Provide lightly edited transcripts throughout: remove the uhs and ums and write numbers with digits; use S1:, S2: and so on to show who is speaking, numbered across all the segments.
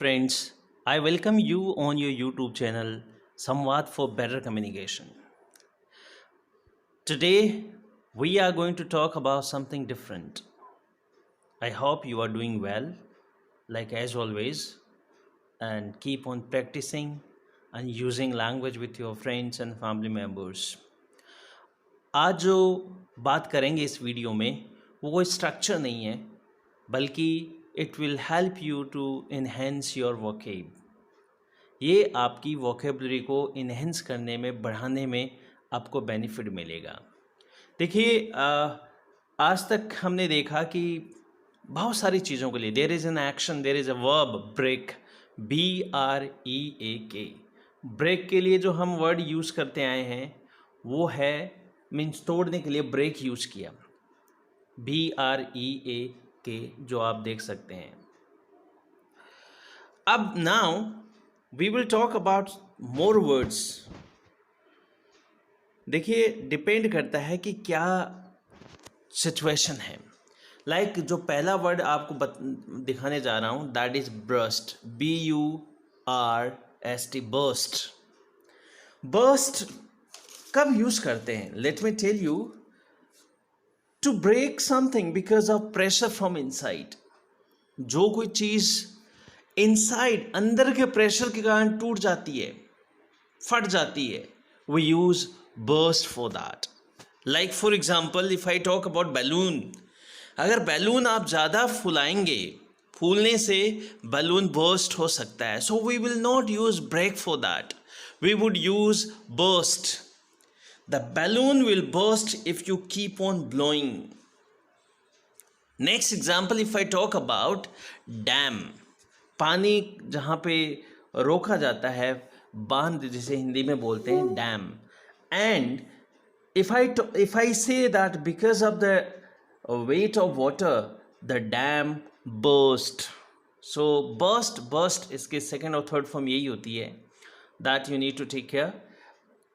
S1: Friends, I welcome you on your YouTube channel, Samvad for Better Communication. Today, we are going to talk about something different. I hope you are doing well, like as always, and keep on practicing and using language with your friends and family members. आज जो बात करेंगे इस video में वो कोई structure नहीं है, बल्कि it will help you to enhance your vocab. ये आपकी वोकेबलरी को इन्हेंस करने में, बढ़ाने में आपको बेनिफिट मिलेगा। देखिए, आज तक हमने देखा कि बहुत सारी चीज़ों के लिए there is an action, there is a verb break, BREAK। Break के लिए जो हम वर्ड यूज़ करते आए हैं वो है मीन्स तोड़ने के लिए ब्रेक यूज़ किया, BREAK, जो आप देख सकते हैं। अब now we will talk about more words. देखिए, डिपेंड करता है कि क्या सिचुएशन है। लाइक जो पहला वर्ड आपको दिखाने जा रहा हूँ, that is burst, BURST, burst. Burst कब यूज करते हैं? Let me tell you, to break something because of pressure from inside. जो कोई चीज इनसाइड, अंदर के प्रेशर के कारण टूट जाती है, फट जाती है, we use burst for that. Like for example, if I talk about balloon, अगर बैलून आप ज़्यादा फुलाएंगे, फूलने से बैलून बर्स्ट हो सकता है। So we will not use break for that, we would use burst. The balloon will burst if you keep on blowing. Next example, if I talk about dam, पानी जहाँ पे रोका जाता है, बांध जिसे हिंदी में बोलते हैं dam. And if I say that because of the weight of water the dam burst, so burst इसके second और third form यही होती है, that you need to take care.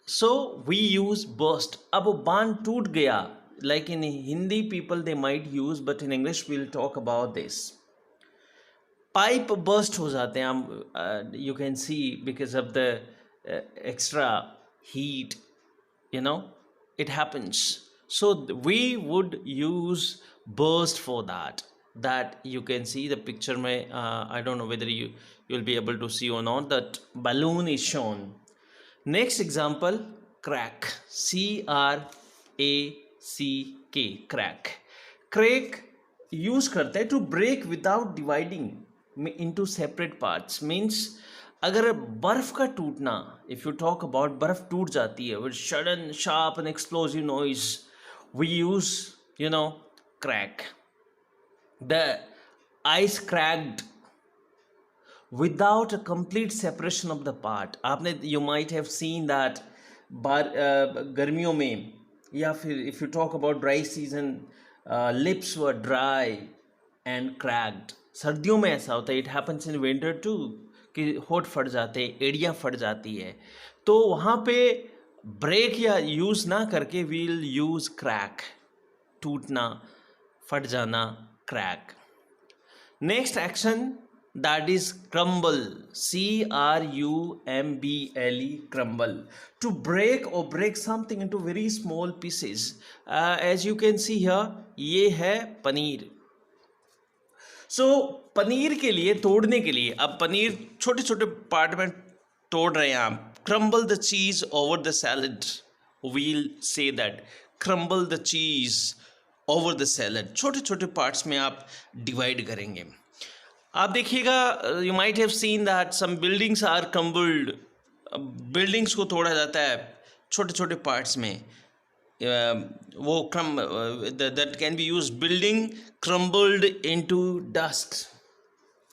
S1: So we use burst। अब वो बांध टूट गया, like in Hindi people they might use, but in English we'll talk about this। Pipe burst हो जाते हैं हम, you can C because of the extra heat, you know, it happens। So we would use burst for that you can see the picture में, I don't know whether you'll be able to see or not, that balloon is shown। Next example, crack, CRACK, crack। crack use करते हैं to break without dividing into separate parts। means अगर बर्फ का टूटना, if you talk about, बर्फ टूट जाती है with sudden sharp and explosive noise, we use crack। the ice cracked without a complete separation of the part। आपने you might have seen that गर्मियों में, या फिर if you talk about dry season, lips were dry and cracked। सर्दियों में ऐसा होता है, it happens in winter too, कि होठ फट जाते हैं, एड़ियाँ फट जाती है। तो वहाँ पे ब्रेक या यूज़ ना करके वील यूज़ क्रैक, टूटना, फट जाना, crack. Next action, that is crumble, CRUMBLE, crumble, to break और break something into very small pieces. As you can see here, ये है पनीर। सो पनीर के लिए, तोड़ने के लिए, अब पनीर छोटे छोटे पार्ट में तोड़ रहे हैं आप। Crumble the cheese over the salad, we'll say that, crumble the cheese over the salad. छोटे छोटे पार्ट्स में आप डिवाइड करेंगे। आप देखिएगा, you might have seen that some buildings are crumbled. Buildings को तोड़ा जाता है छोटे छोटे पार्ट्स में, वो that can be used, building crumbled into dust,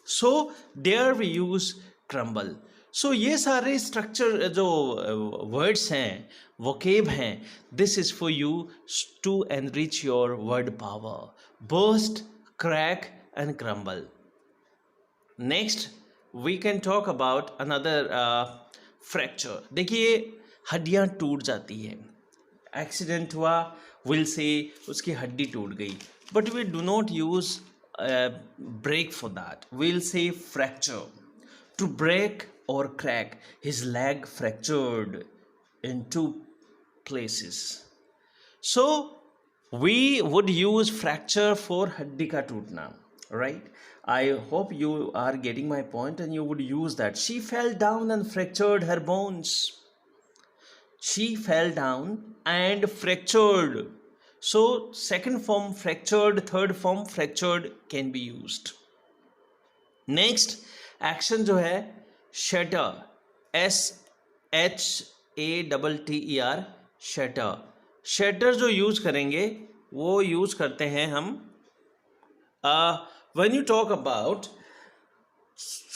S1: so there we use crumble। so ये सारे स्ट्रक्चर जो वर्ड्स हैं, वोकेब हैं, this is for you to enrich your word power, burst, crack and crumble। Next we can talk about another fracture. देखिए, हड्डियाँ टूट जाती हैं, एक्सीडेंट हुआ, विल से उसकी हड्डी टूट गई, but we do not use break for that, will say fracture. To break or crack, his leg fractured in two places. So we would use fracture for हड्डी का टूटना, right? I hope you are getting my point and you would use that. She fell down and fractured her bones. She fell down and fractured. So second form fractured, third form fractured can be used. Next action जो है shutter, SHATTER, shutter. Shutter जो use करेंगे वो use करते हैं हम when you talk about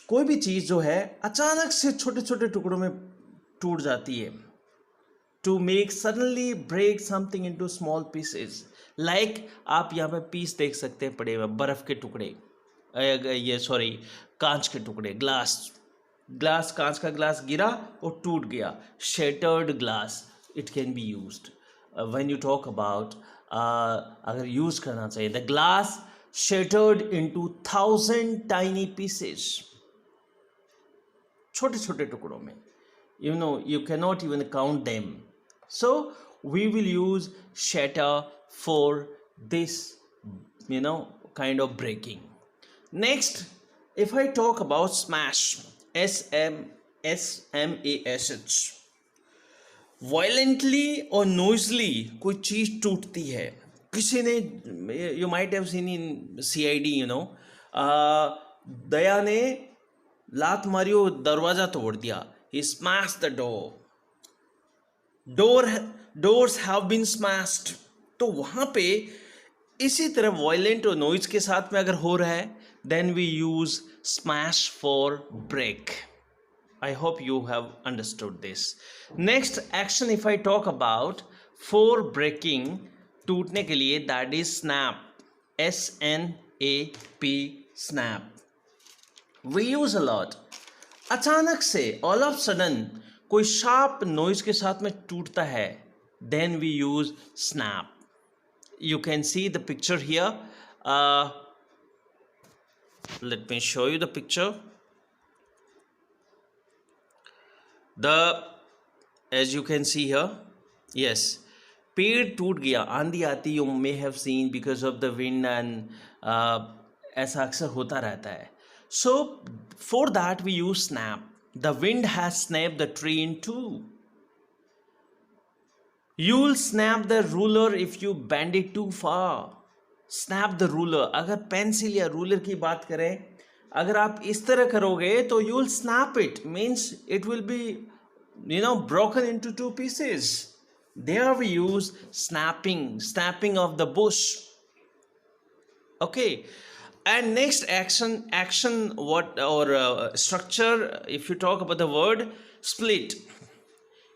S1: कोई भी चीज जो है अचानक से छोटे छोटे टुकड़ों में टूट जाती है. To make suddenly break something into small pieces. Like आप यहाँ पे पीस देख सकते हैं पड़े हुए बर्फ के टुकड़े, ये सॉरी कांच के टुकड़े, ग्लास कांच का ग्लास गिरा और टूट गया. Shattered glass it can be used when you talk about, अगर यूज करना चाहिए, the glass shattered into 1000 tiny pieces. छोटे छोटे टुकड़ों में, you know, you cannot even count them. So we will use shatter for this, you know, kind of breaking. Next, if I talk about smash, SMASH, violently or noisily कोई चीज टूटती है. किसी ने, you might have seen in CID, you know, दया ने लात मारी और दरवाजा तोड़ दिया. He smashed the door. Doors have been smashed. तो वहाँ पे इसी तरह violent और noise के साथ में अगर हो रहा है, then we use smash for break. I hope you have understood this. Next action if I talk about for breaking, टूटने के लिए, that is snap. SNAP, snap. We use a lot. अचानक से ऑल ऑफ सडन कोई sharp noise के साथ में टूटता है, then we use snap. You can see the picture here. Let me show you the picture. The edge you can see here, yes, पेड़ टूट गया, आंधी आती, you may have seen because of the wind and ऐसा अक्सर होता रहता है. So for that we use snap. The wind has snapped the tree in two. You'll snap the ruler if you bend it too far. Snap the ruler. अगर pencil या ruler की बात करें, अगर आप इस तरह करोगे तो you'll snap it. Means it will be, you know, broken into two pieces. There we use snapping of the bush. Okay. And next action what or structure, if you talk about the word split.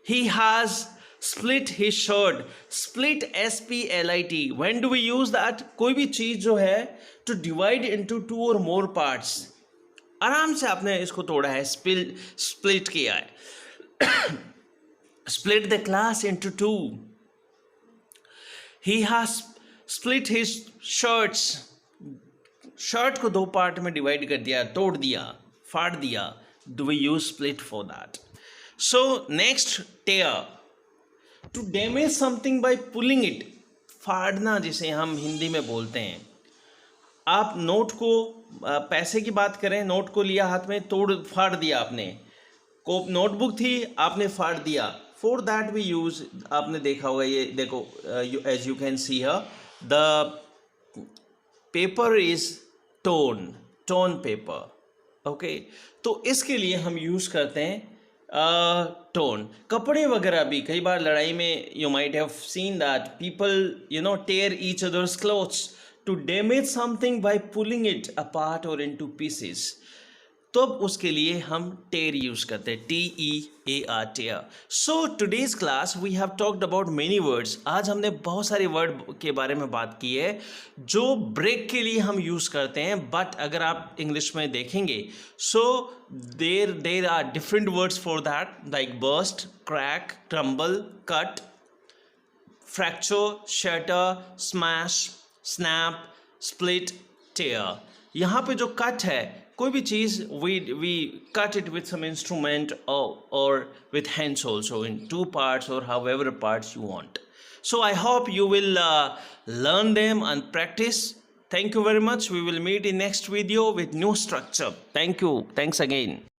S1: He has split his shirt. Split, SPLIT. When do we use that? कोई भी चीज जो है to divide into two or more parts. आराम से आपने इसको तोड़ा है, split किया है. Split the class into two. He has split his shirts. Shirt को दो पार्ट में डिवाइड कर दिया, तोड़ दिया, फाड़ दिया. Do we use split for that. So next, tear. To damage something by pulling it. फाड़ना जिसे हम हिंदी में बोलते हैं. आप नोट को, पैसे की बात करें, नोट को लिया हाथ में, तोड़ फाड़ दिया आपने. को नोटबुक थी, आपने फाड़ दिया. फॉर दैट वी यूज, आपने देखा होगा, ये देखो, as you can see here, the paper is torn paper. Okay, तो इसके लिए हम यूज करते हैं टोन. कपड़े वगैरह भी कई बार लड़ाई में, you might have seen that people, you know, tear each others clothes to damage something by pulling it apart or into pieces. तो अब उसके लिए हम टेयर यूज करते हैं, TEAR, tear. So today's class we have talked about many words. आज हमने बहुत सारे वर्ड के बारे में बात की है जो ब्रेक के लिए हम यूज करते हैं. बट अगर आप इंग्लिश में देखेंगे, so there are different words for that, like burst, crack, crumble, cut, fracture, shatter, smash, snap, split, tear. यहाँ पे जो कट है, कोई भी चीज़ we cut it with some instrument or with hands also in two parts or however parts you want. So I hope you will learn them and practice. Thank you very much. We will meet in next video with new structure. Thank you. Thanks again.